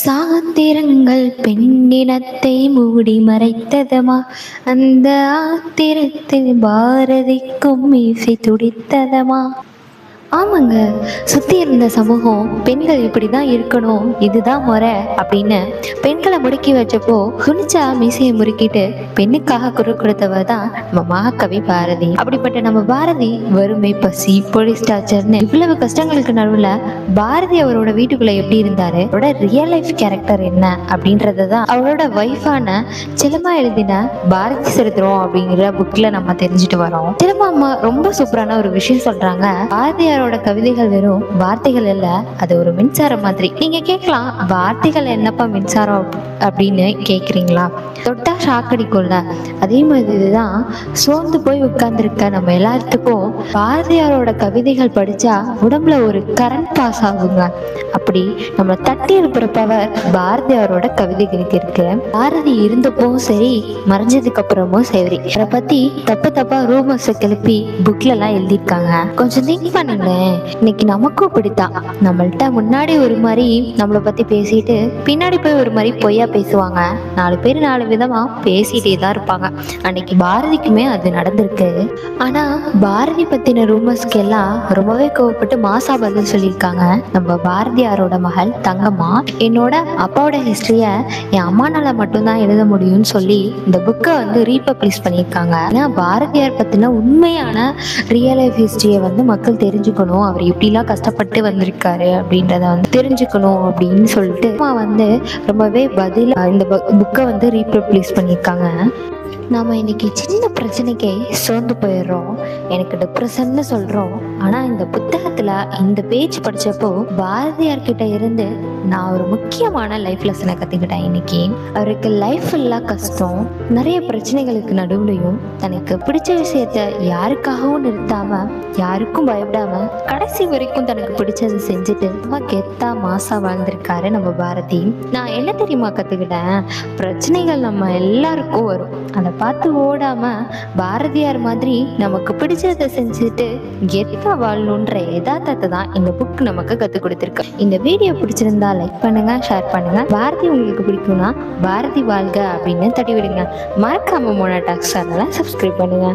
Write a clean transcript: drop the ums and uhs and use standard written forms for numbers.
சாத்திரங்கள் பெண்ணினத்தை மூடி மறைத்ததமா, அந்த ஆத்திரத்தில் பாரதிக்கும் மீசை துடித்ததமா. ஆமாங்க, சுற்றி இருந்த சமூகம் பெண்கள் இப்படி தான் இருக்கணும், இதுதான் முறை அப்படின்னு பெண்களை முடுக்கி வச்சப்போ குனிச்சா மீசையை முறுக்கிட்டு பெண்ணுக்காக குரல் கொடுத்தவர் தான் நம்ம மகாகவி பாரதி. அப்படிப்பட்ட நம்ம பாரதி வறுமை, பசி, போலீஸ் டார்ச்சர்னு இவ்வளவு கஷ்டங்களுக்கு நடுவில் பாரதி அவரோட வீட்டுக்குள்ள எப்படி இருந்தாரு, அவரோட ரியல் லைஃப் கேரக்டர் என்ன அப்படின்றத தான் அவரோட ஒய்ஃபான சிலமா எழுதின பாரதி சரித்திரம் அப்படிங்கிற புக்ல நம்ம தெரிஞ்சுட்டு வரோம். சிலமா அம்மா ரொம்ப சூப்பரான ஒரு விஷயம் சொல்றாங்க. பாரதியார் கவிதைகள் வெறும் வார்த்தைகள் இல்ல, அது ஒரு மின்சாரம் மாதிரி. நீங்க கேட்கலாம், வார்த்தைகள் என்னப்பா மின்சாரம் அப்படின்னு கேக்குறீங்களா? தொட்டா ஷாக் அடிக்கும்ல, அதே மாதிரிதான் சோர்ந்து போய் உட்கார்ந்துருக்க நம்ம எல்லாத்துக்கும் பாரதியாரோட கவிதைகள் படிச்சா உடம்புல ஒரு கரண்ட் பாஸ் ஆகுங்க. அப்படி நம்ம தட்டி எழுப்புற பவர் பாரதியாரோட கவிதைகளுக்கு இருக்கு. பாரதி இருந்தப்பவும் சரி, மறைஞ்சதுக்கு அப்புறமும் சரி, அதை பத்தி தப்பா ரூமர்ஸ் கிளப்பி புக்ல எல்லாம் எழுதியிருக்காங்க. கொஞ்சம் திங்க் பண்ணுங்க. இன்னைக்கு நமக்கும் இப்படித்தான். நம்மள்ட்ட முன்னாடி ஒரு மாதிரி நம்மளை பத்தி பேசிட்டு பின்னாடி போய் ஒரு மாதிரி பொய்யா பேசுவாங்க. 4 பேர் 4 விதமா பேசிட்டே தான் இருப்பாங்க. அன்னைக்கு பாரதிக்குமே அது நடந்திருக்கு. ஆனா பாரதி பத்தின ரூமர்ஸ்க்கு எல்லாம் ரொம்பவே கோவப்பட்டு மாசா பதில் சொல்லியிருக்காங்க நம்ம பாரதியாரோட மகள் தங்கம்மா. என்னோட அப்பாவோட ஹிஸ்டரிய என் அம்மானால மட்டும்தான் எழுத முடியும்னு சொல்லி இந்த புக்கை ரீபப்ளிஷ் பண்ணியிருக்காங்க. ஏன்னா பாரதியார் பத்தின உண்மையான ரியல் லைஃப் ஹிஸ்டரியை மக்கள் தெரிஞ்சுக்கணும், அவர் எப்படிலாம் கஷ்டப்பட்டு வந்திருக்காரு அப்படின்றத தெரிஞ்சுக்கணும் அப்படின்னு சொல்லிட்டு ரொம்பவே பதில் இந்த புக்கை ரீபப்ளிஷ் பண்ணியிருக்காங்க. நாம இன்னைக்கு சின்ன பிரச்சனைக்கே சோர்ந்து போயிடுறோம், எனக்கு டிப்ரெஷன்னு சொல்றோம். ஆனா இந்த புத்தகத்துல இந்த பேஜ் படிச்சப்போ பாரதியார் கிட்ட இருந்து நான் ஒரு முக்கியமான லைஃப் லெசனை கத்துக்கிட்டேன். இன்னைக்கு அவருக்கு லைஃப் எல்லாம் கஷ்டம், நிறைய பிரச்சனைகளுக்கு நடுவுலையும் தனக்கு பிடிச்ச விஷயத்த யாருக்காகவும் நிறுத்தாம, யாருக்கும் பயப்படாம கடைசி வரைக்கும் தனக்கு பிடிச்சதை செஞ்சுட்டு கெத்தா மாசா வாழ்ந்திருக்காரு நம்ம பாரதி. நான் என்ன தெரியுமா கத்துக்கிட்டேன், பிரச்சனைகள் நம்ம எல்லாருக்கும் வரும், அதை பார்த்து ஓடாம பாரதியார் மாதிரி நமக்கு பிடிச்சதை செஞ்சுட்டு கெத்தா வாழணுன்ற யதார்த்தத்தை தான் இந்த புக் நமக்கு கற்றுக் கொடுத்துருக்கு. இந்த வீடியோ பிடிச்சிருந்தா லைக் பண்ணுங்க, ஷேர் பண்ணுங்க. பாரதி உங்களுக்கு பிடிக்கும்னா பாரதி வாழ்க அப்படின்னு தட்டி விடுங்க. மறக்காம மோனா டாக்ஸ் சேனலை சப்ஸ்கிரைப் பண்ணுங்க.